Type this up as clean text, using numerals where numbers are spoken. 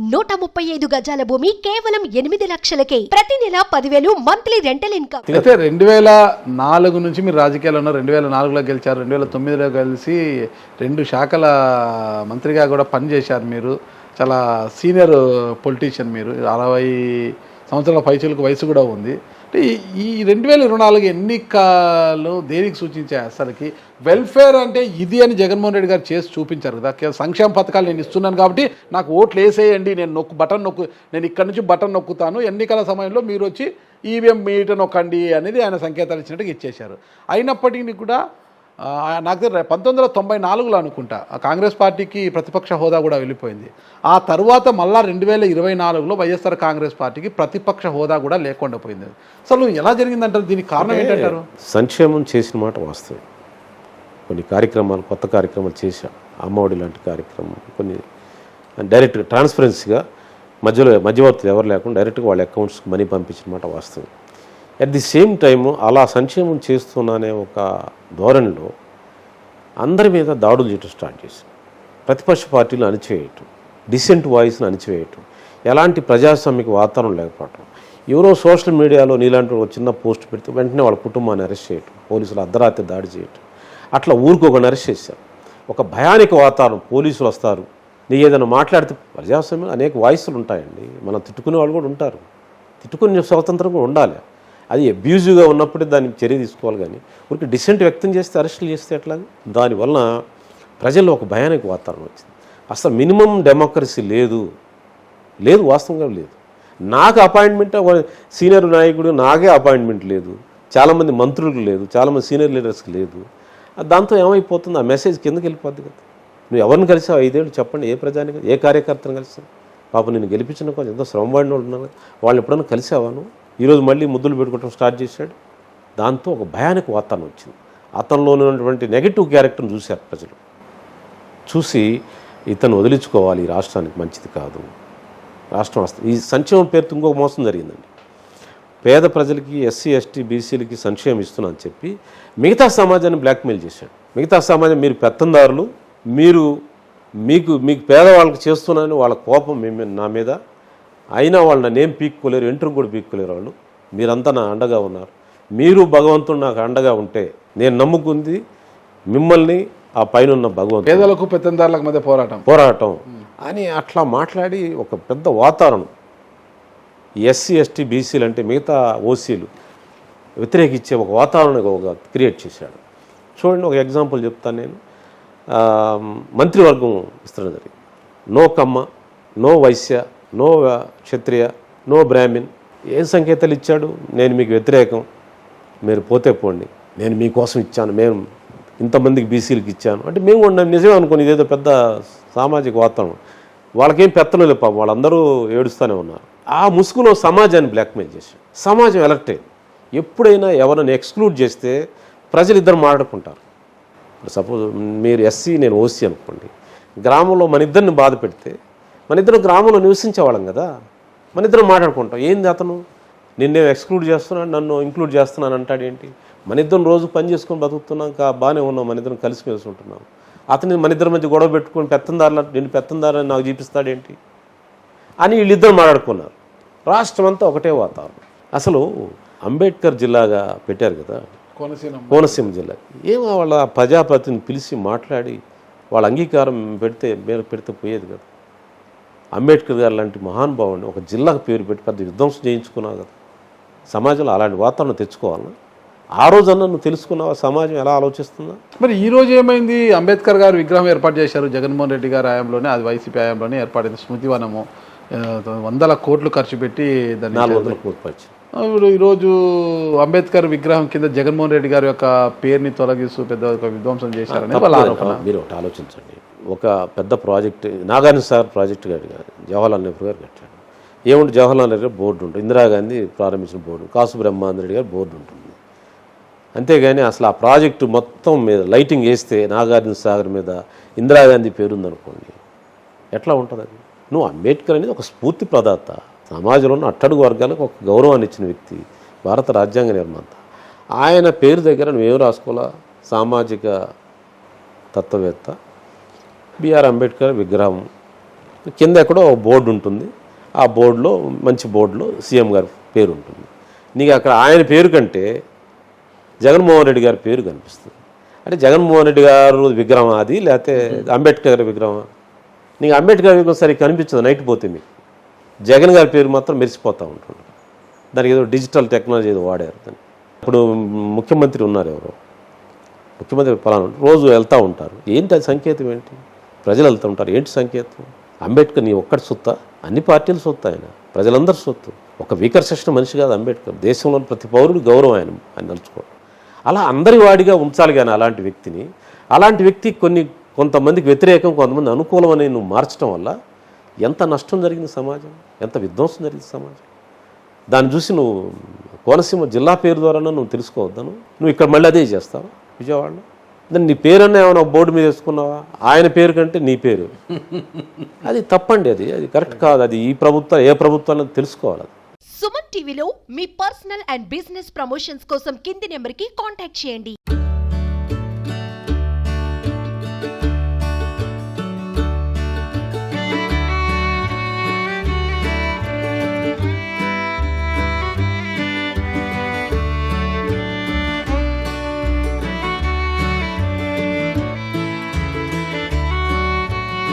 135 గజాల భూమి కేవలం 8 లక్షలకే. ప్రతి నెల 10,000 మంత్లీ రెంటల్ ఇన్కమ్. అయితే 2004 నుంచి మీరు రాజకీయాల్లో ఉన్నారు. 2004లో గెలిచారు. 2009లో కలిసి 2 శాఖల మంత్రిగా కూడా పనిచేశారు. మీరు చాలా సీనియర్ పొలిటీషియన్. మీరు 60 సంవత్సరాల పైచలకు వయసు కూడా ఉంది. అంటే ఈ 2024 ఎన్నికలు దేనికి సూచించాయి? అసలుకి వెల్ఫేర్ అంటే ఇది అని జగన్మోహన్ రెడ్డి గారు చేసి చూపించారు కదా. సంక్షేమ పథకాలు నేను ఇస్తున్నాను కాబట్టి నాకు ఓట్లు వేసేయండి, నేను నేను ఇక్కడి నుంచి బటన్ నొక్కుతాను, ఎన్నికల సమయంలో మీరు వచ్చి ఈవీఎం మీటర్ నొక్కండి అనేది ఆయన సంకేతాలు ఇచ్చినట్టుగా ఇచ్చేశారు. అయినప్పటికీ కూడా నాకు 1994లో అనుకుంటా కాంగ్రెస్ పార్టీకి ప్రతిపక్ష హోదా కూడా వెళ్ళిపోయింది. ఆ తర్వాత మళ్ళా 2024లో వైఎస్ఆర్ కాంగ్రెస్ పార్టీకి ప్రతిపక్ష హోదా కూడా లేకుండా పోయింది. అసలు ఎలా జరిగిందంటారు? దీనికి కారణం ఏంటంటారు? సంక్షేమం చేసిన మాట వాస్తవం. కొన్ని కార్యక్రమాలు, కొత్త కార్యక్రమాలు చేశాం. అమ్మఒడి లాంటి కార్యక్రమం, కొన్ని డైరెక్ట్గా ట్రాన్స్పరెన్సీగా మధ్యవర్తులు ఎవరు లేకుండా డైరెక్ట్గా వాళ్ళ అకౌంట్స్కి మనీ పంపించిన మాట వాస్తవం. అట్ ది సేమ్ టైము అలా సంక్షేమం చేస్తున్నానే ఒక ధోరణిలో అందరి మీద దాడులు చేయటం స్టార్ట్ చేశాం. ప్రతిపక్ష పార్టీలు అణిచివేయటం, డిసెంట్ వాయిస్ని అణిచివేయటం, ఎలాంటి ప్రజాస్వామిక వాతావరణం లేకపోవటం. ఎవరో సోషల్ మీడియాలో నీలాంటి ఒక చిన్న పోస్ట్ పెడితే వెంటనే వాళ్ళ కుటుంబాన్ని అరెస్ట్ చేయటం, పోలీసులు అర్ధరాత్రి దాడి చేయటం, అట్లా ఊరికొకరిని అరెస్ట్ చేశారు. ఒక భయానిక వాతావరణం. పోలీసులు వస్తారు, నీ ఏదైనా మాట్లాడితే ప్రజాస్వామ్యం అనేక వాయిస్లు ఉంటాయండి. మనం తిట్టుకునే వాళ్ళు కూడా ఉంటారు. తిట్టుకునే స్వాతంత్రం కూడా ఉండాలి. అది అబ్యూజివ్గా ఉన్నప్పుడే దానికి చర్య తీసుకోవాలి. కానీ ఊరికి డిసెంట్ వ్యక్తం చేస్తే అరెస్టులు చేస్తే ఎట్లా? దానివల్ల ప్రజల్లో ఒక భయానక వాతావరణం వచ్చింది. అసలు మినిమం డెమోక్రసీ లేదు, వాస్తవంగా లేదు. నాకు అపాయింట్మెంట్ సీనియర్ నాయకుడు, నాకే అపాయింట్మెంట్ లేదు, చాలామంది మంత్రులకు లేదు, చాలామంది సీనియర్ లీడర్స్కి లేదు. దాంతో ఏమైపోతుంది? ఆ మెసేజ్ కిందకి వెళ్ళిపోద్ది కదా. నువ్వు ఎవరిని కలిసావు 5 ఏళ్ళు చెప్పండి? ఏ ప్రజానికి, ఏ కార్యకర్తను కలిసావు? పాపం నేను గెలిపించిన కొంచెం ఎంతో శ్రమపడిన వాళ్ళు ఉన్నారు. వాళ్ళని ఎప్పుడైనా కలిసావాను? ఈరోజు మళ్ళీ ముద్దులు పెట్టుకోవడం స్టార్ట్ చేశాడు. దాంతో ఒక భయానక వాతావరణం వచ్చింది. అతనిలో ఉన్నటువంటి నెగిటివ్ క్యారెక్టర్ని చూశారు ప్రజలు. చూసి ఇతను వదిలించుకోవాలి, ఈ రాష్ట్రానికి మంచిది కాదు, రాష్ట్రం వస్తుంది. ఈ సంక్షేమం పేరుతో ఇంకొక మోసం జరిగిందండి. పేద ప్రజలకి, ఎస్సీ ఎస్టీ బీసీలకి సంక్షేమం ఇస్తున్నా అని చెప్పి మిగతా సమాజాన్ని బ్లాక్మెయిల్ చేశాడు. మిగతా సమాజం మీరు పెత్తందారులు, మీకు పేదవాళ్ళకి చేస్తున్నానని వాళ్ళ కోపం నా మీద. అయినా వాళ్ళు నన్నేం పీక్కోలేరు, ఎంట్రుకు కూడా పీక్కోలేరు వాళ్ళు. మీరంతా నా అండగా ఉన్నారు. మీరు భగవంతుడు నాకు అండగా ఉంటే నేను నమ్ముకుంది మిమ్మల్ని, ఆ పైన ఉన్న భగవంతుడు. పేదలకు పెత్తందారులకు మధ్య పోరాటం అని అట్లా మాట్లాడి ఒక పెద్ద వాతావరణం. ఎస్సీ ఎస్టీ బీసీలు అంటే మిగతా ఓసీలు వ్యతిరేకించే ఒక వాతావరణం ఒక క్రియేట్ చేశాడు. చూడండి, ఒక ఎగ్జాంపుల్ చెప్తాను నేను. మంత్రివర్గం విస్తరణ జరిగింది. నో కమ్మ, నో వైశ్య, నో క్షత్రియ, నో బ్రాహ్మిన్. ఏం సంకేతాలు ఇచ్చాడు? నేను మీకు వ్యతిరేకం, మీరు పోతే పోండి, నేను మీకోసం ఇచ్చాను, మేము ఇంతమందికి బీసీలకు ఇచ్చాను అంటే మేము ఉన్నాం. నిజమే అనుకోని, ఇదేదో పెద్ద సామాజిక వాతావరణం. వాళ్ళకేం పెత్తనం లేదు పాపం, వాళ్ళందరూ ఏడుస్తూనే ఉన్నారు. ఆ ముసుగులో సమాజాన్ని బ్లాక్మెయిల్ చేశాడు. సమాజం ఎలర్ట్ అయింది. ఎప్పుడైనా ఎవరైనా ఎక్స్క్లూడ్ చేస్తే ప్రజలు ఇద్దరు మాట్లాడుకుంటారు. సపోజ్ మీరు ఎస్సీ, నేను ఓసీ అనుకోండి. గ్రామంలో మన ఇద్దరిని బాధ పెడితే, మన ఇద్దరు గ్రామంలో నివసించేవాళ్ళం కదా, మన ఇద్దరు మాట్లాడుకుంటాం. ఏంది అతను నిన్నే ఎక్స్క్లూడ్ చేస్తున్నాడు, నన్ను ఇంక్లూడ్ చేస్తున్నాను అంటాడేంటి? మన ఇద్దరం రోజు పని చేసుకొని బతుకుతున్నాం, బాగానే ఉన్నాం, మన ఇద్దరం కలిసిమెలిసి ఉంటున్నాం. అతని మన ఇద్దరి మధ్య గొడవ పెట్టుకొని నిన్ను పెత్తందారని నాకు చూపిస్తాడేంటి అని వీళ్ళిద్దరు మాట్లాడుకున్నారు. రాష్ట్రం అంతా ఒకటే వాతావరణం. అసలు అంబేద్కర్ జిల్లాగా పెట్టారు కదా కోనసీమ జిల్లా. ఏమో వాళ్ళ ప్రజాపతిని పిలిచి మాట్లాడి వాళ్ళ అంగీకారం పెడితే పోయేది కదా. అంబేద్కర్ గారు లాంటి మహానుభావుని ఒక జిల్లాకు పేరు పెట్టి పెద్ద విధ్వంసం చేయించుకున్నావు కదా. సమాజంలో అలాంటి వాతావరణం తెచ్చుకోవాలన్నా ఆ రోజన్నా నువ్వు తెలుసుకున్నావా సమాజం ఎలా ఆలోచిస్తుందా? మరి ఈ రోజు ఏమైంది? అంబేద్కర్ గారు విగ్రహం ఏర్పాటు చేశారు జగన్మోహన్ రెడ్డి గారి హయాంలోనే, అది వైసీపీ హయాంలోనే ఏర్పాటైంది. స్మృతివనము 100 కోట్లు ఖర్చు పెట్టి దాన్ని 400 కోట్లు. ఇప్పుడు ఈరోజు అంబేద్కర్ విగ్రహం కింద జగన్మోహన్ రెడ్డి గారి యొక్క పేరుని తొలగిస్తూ పెద్ద విధ్వంసం చేశారని వాళ్ళ ఆరోపణ. మీరు ఒకటి ఆలోచించండి. ఒక పెద్ద ప్రాజెక్ట్ నాగార్జున సాగర్ ప్రాజెక్టు జవహర్లాల్ నెహ్రూ గారు కట్టాడు. ఏముంటే జవహర్లాల్ నెహ్రూ గారు బోర్డు ఉంటుంది, ఇందిరాగాంధీ ప్రారంభించిన బోర్డు, కాసు బ్రహ్మానంద రెడ్డి గారు బోర్డు ఉంటుంది. అంతేగాని అసలు ఆ ప్రాజెక్టు మొత్తం మీద లైటింగ్ వేస్తే నాగార్జున సాగర్ మీద ఇందిరాగాంధీ పేరుందనుకోండి, ఎట్లా ఉంటుంది అది? నువ్వు అంబేద్కర్ అనేది ఒక స్ఫూర్తి ప్రదాత, సమాజంలో ఉన్న అట్టడుగు వర్గాలకు ఒక గౌరవాన్ని ఇచ్చిన వ్యక్తి, భారత రాజ్యాంగ నిర్మాత. ఆయన పేరు దగ్గర నువ్వేం రాసుకోవాలా? సామాజిక తత్వవేత్త బిఆర్ అంబేద్కర్ విగ్రహం కింద ఎక్కడో బోర్డు ఉంటుంది, ఆ బోర్డులో మంచి బోర్డులో సీఎం గారి పేరు ఉంటుంది. నీకు అక్కడ ఆయన పేరు కంటే జగన్మోహన్ రెడ్డి గారి పేరు కనిపిస్తుంది. అంటే జగన్మోహన్ రెడ్డి గారు విగ్రహం అది, లేకపోతే అంబేద్కర్ గారి విగ్రహం. నీకు అంబేద్కర్ విగ్రహం సరిగ్గా కనిపించదు నైట్ పోతే, మీకు జగన్ గారి పేరు మాత్రం మెరిసిపోతూ ఉంటుంది. దానికి ఏదో డిజిటల్ టెక్నాలజీ ఏదో వాడారు దాన్ని. ఇప్పుడు ముఖ్యమంత్రి ఉన్నారు, ఎవరో ముఖ్యమంత్రి ఫలానా రోజు వెళ్తూ ఉంటారు. ఏంటి అది సంకేతం ఏంటి? ప్రజలు వెళ్తూ ఉంటారు, ఏంటి సంకేతం? అంబేద్కర్ నీ ఒక్కటి సొత్తా? అన్ని పార్టీలు సొత్తు, ఆయన ప్రజలందరూ సొత్తు. ఒక వీకర్ మనిషి కాదు అంబేద్కర్. దేశంలోని ప్రతి పౌరుడు గౌరవం ఆయన నలుచుకోవడం. అలా అందరి వాడిగా ఉంచాలి కానీ అలాంటి వ్యక్తిని, అలాంటి వ్యక్తి కొంతమందికి వ్యతిరేకం, కొంతమంది అనుకూలం అని నువ్వు మార్చడం వల్ల ఎంత నష్టం జరిగింది సమాజం, ఎంత విధ్వంసం జరిగింది సమాజం. దాన్ని చూసి నువ్వు కోనసీమ జిల్లా పేరు ద్వారా నువ్వు తెలుసుకోవద్దాను. నువ్వు ఇక్కడ మళ్ళీ అదే చేస్తావా విజయవాడలో? దాన్ని నీ పేరన్నా ఏమైనా బోర్డు మీద వేసుకున్నావా? ఆయన పేరు కంటే నీ పేరు, అది తప్పండి. అది కరెక్ట్ కాదు. అది ఈ ప్రభుత్వం ఏ ప్రభుత్వం అనేది తెలుసుకోవాలి. సుమన్ టీవీలో మీ పర్సనల్ అండ్ బిజినెస్ ప్రమోషన్స్ కోసం కింది నెంబర్కి కాంటాక్ట్ చేయండి.